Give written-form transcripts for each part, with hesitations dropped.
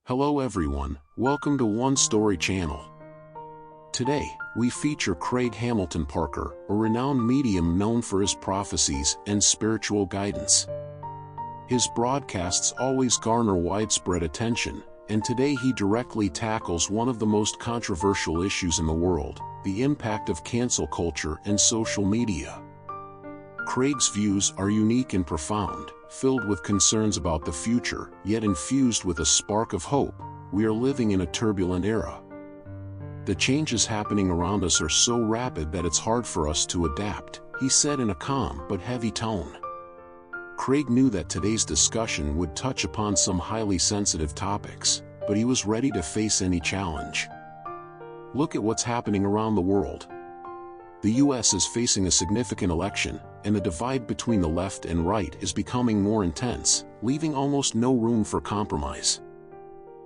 Hello everyone, welcome to One Story Channel. Today, we feature Craig Hamilton Parker, a renowned medium known for his prophecies and spiritual guidance. His broadcasts always garner widespread attention, and today he directly tackles one of the most controversial issues in the world, the impact of cancel culture and social media. Craig's views are unique and profound, filled with concerns about the future, yet infused with a spark of hope. We are living in a turbulent era. The changes happening around us are so rapid that it's hard for us to adapt, he said in a calm but heavy tone. Craig knew that today's discussion would touch upon some highly sensitive topics, but he was ready to face any challenge. Look at what's happening around the world. The US is facing a significant election, and the divide between the left and right is becoming more intense, leaving almost no room for compromise.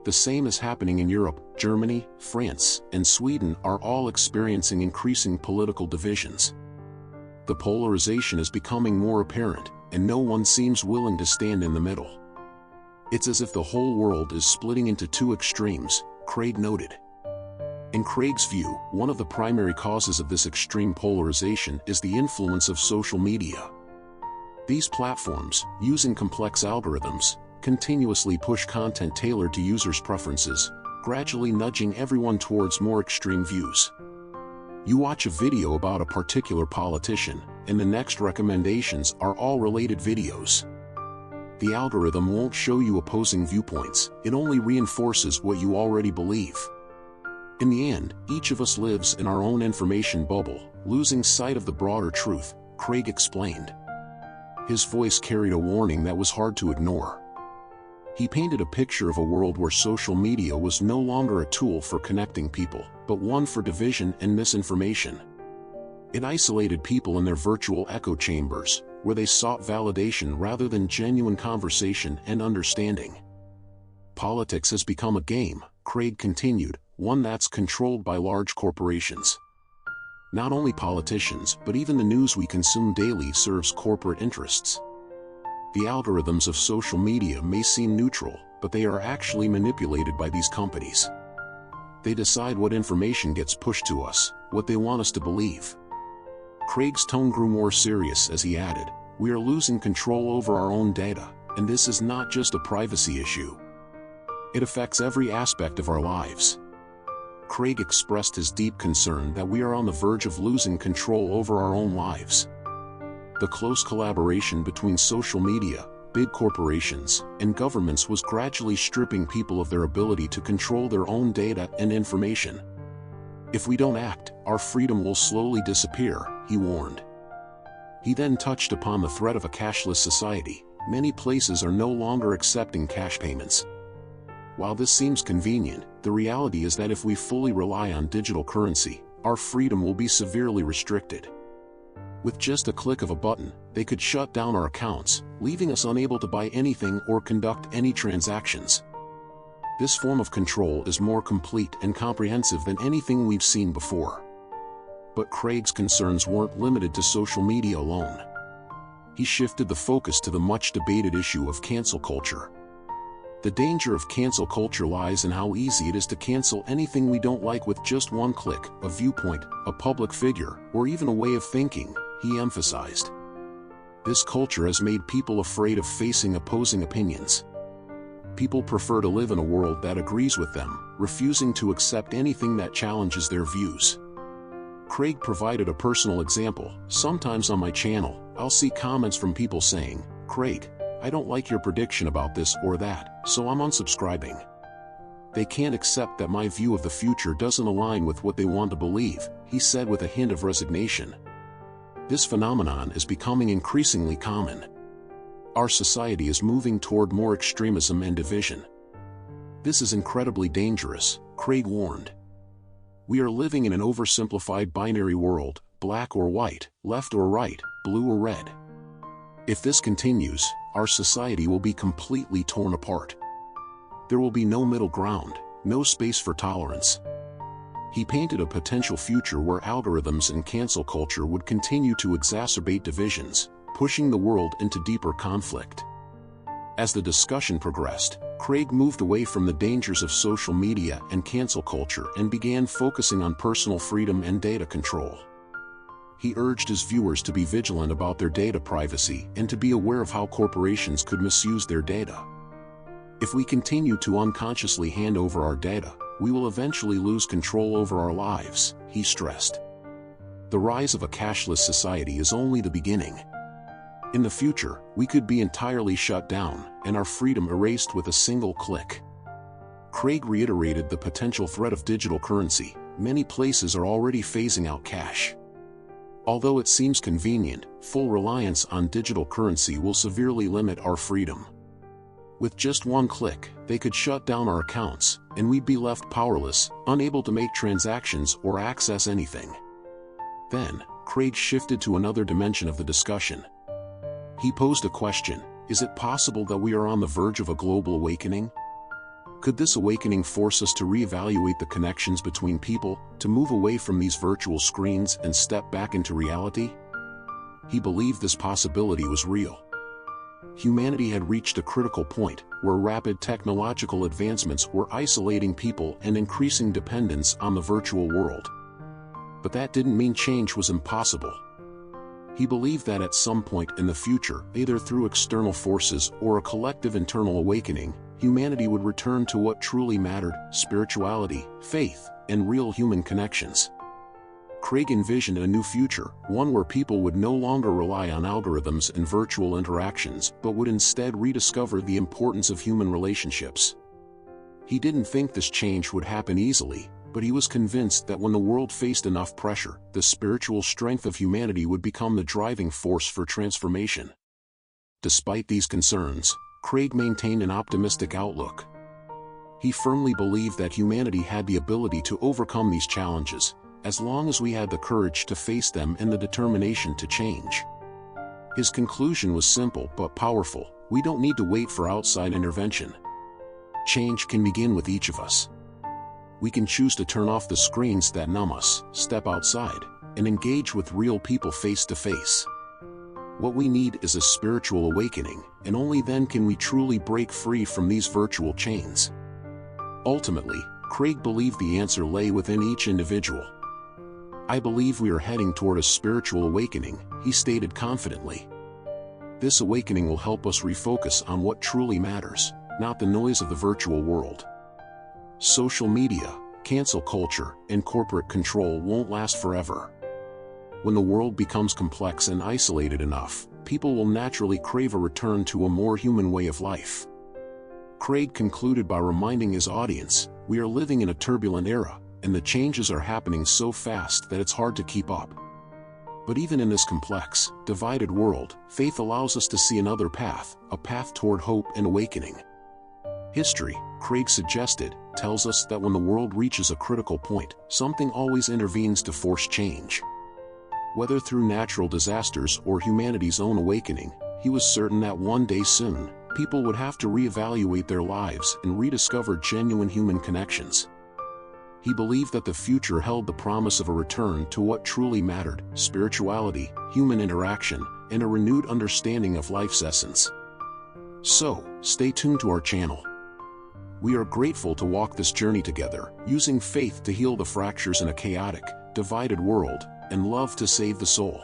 The same is happening in Europe. Germany, France, and Sweden are all experiencing increasing political divisions. The polarization is becoming more apparent, and no one seems willing to stand in the middle. It's as if the whole world is splitting into two extremes, Craig noted. In Craig's view, one of the primary causes of this extreme polarization is the influence of social media. These platforms, using complex algorithms, continuously push content tailored to users' preferences, gradually nudging everyone towards more extreme views. You watch a video about a particular politician, and the next recommendations are all related videos. The algorithm won't show you opposing viewpoints, it only reinforces what you already believe. In the end, each of us lives in our own information bubble, losing sight of the broader truth, Craig explained. His voice carried a warning that was hard to ignore. He painted a picture of a world where social media was no longer a tool for connecting people, but one for division and misinformation. It isolated people in their virtual echo chambers, where they sought validation rather than genuine conversation and understanding. Politics has become a game, Craig continued, one that's controlled by large corporations. Not only politicians, but even the news we consume daily serves corporate interests. The algorithms of social media may seem neutral, but they are actually manipulated by these companies. They decide what information gets pushed to us, what they want us to believe. Craig's tone grew more serious as he added, "We are losing control over our own data, and this is not just a privacy issue. It affects every aspect of our lives." Craig expressed his deep concern that we are on the verge of losing control over our own lives. The close collaboration between social media, big corporations, and governments was gradually stripping people of their ability to control their own data and information. If we don't act, our freedom will slowly disappear, he warned. He then touched upon the threat of a cashless society. Many places are no longer accepting cash payments. While this seems convenient, the reality is that if we fully rely on digital currency, our freedom will be severely restricted. With just a click of a button, they could shut down our accounts, leaving us unable to buy anything or conduct any transactions. This form of control is more complete and comprehensive than anything we've seen before. But Craig's concerns weren't limited to social media alone. He shifted the focus to the much-debated issue of cancel culture. The danger of cancel culture lies in how easy it is to cancel anything we don't like with just one click, a viewpoint, a public figure, or even a way of thinking, he emphasized. This culture has made people afraid of facing opposing opinions. People prefer to live in a world that agrees with them, refusing to accept anything that challenges their views. Craig provided a personal example. Sometimes on my channel, I'll see comments from people saying, "Craig, I don't like your prediction about this or that, so I'm unsubscribing." They can't accept that my view of the future doesn't align with what they want to believe, he said with a hint of resignation. This phenomenon is becoming increasingly common. Our society is moving toward more extremism and division. This is incredibly dangerous, Craig warned. We are living in an oversimplified binary world, black or white, left or right, blue or red. If this continues, our society will be completely torn apart. There will be no middle ground, no space for tolerance. He painted a potential future where algorithms and cancel culture would continue to exacerbate divisions, pushing the world into deeper conflict. As the discussion progressed, Craig moved away from the dangers of social media and cancel culture and began focusing on personal freedom and data control. He urged his viewers to be vigilant about their data privacy and to be aware of how corporations could misuse their data. If we continue to unconsciously hand over our data, we will eventually lose control over our lives, he stressed. The rise of a cashless society is only the beginning. In the future, we could be entirely shut down and our freedom erased with a single click. Craig reiterated the potential threat of digital currency. Many places are already phasing out cash. Although it seems convenient, full reliance on digital currency will severely limit our freedom. With just one click, they could shut down our accounts, and we'd be left powerless, unable to make transactions or access anything. Then, Craig shifted to another dimension of the discussion. He posed a question: is it possible that we are on the verge of a global awakening? Could this awakening force us to reevaluate the connections between people, to move away from these virtual screens and step back into reality? He believed this possibility was real. Humanity had reached a critical point, where rapid technological advancements were isolating people and increasing dependence on the virtual world. But that didn't mean change was impossible. He believed that at some point in the future, either through external forces or a collective internal awakening, humanity would return to what truly mattered: spirituality, faith, and real human connections. Craig envisioned a new future, one where people would no longer rely on algorithms and virtual interactions, but would instead rediscover the importance of human relationships. He didn't think this change would happen easily, but he was convinced that when the world faced enough pressure, the spiritual strength of humanity would become the driving force for transformation. Despite these concerns, Craig maintained an optimistic outlook. He firmly believed that humanity had the ability to overcome these challenges, as long as we had the courage to face them and the determination to change. His conclusion was simple but powerful: we don't need to wait for outside intervention. Change can begin with each of us. We can choose to turn off the screens that numb us, step outside, and engage with real people face to face. What we need is a spiritual awakening, and only then can we truly break free from these virtual chains. Ultimately, Craig believed the answer lay within each individual. "I believe we are heading toward a spiritual awakening," he stated confidently. "This awakening will help us refocus on what truly matters, not the noise of the virtual world." Social media, cancel culture, and corporate control won't last forever. When the world becomes complex and isolated enough, people will naturally crave a return to a more human way of life. Craig concluded by reminding his audience, "We are living in a turbulent era, and the changes are happening so fast that it's hard to keep up. But even in this complex, divided world, faith allows us to see another path, a path toward hope and awakening." History, Craig suggested, tells us that when the world reaches a critical point, something always intervenes to force change. Whether through natural disasters or humanity's own awakening, he was certain that one day soon, people would have to reevaluate their lives and rediscover genuine human connections. He believed that the future held the promise of a return to what truly mattered: spirituality, human interaction, and a renewed understanding of life's essence. So, stay tuned to our channel. We are grateful to walk this journey together, using faith to heal the fractures in a chaotic, divided world, and love to save the soul.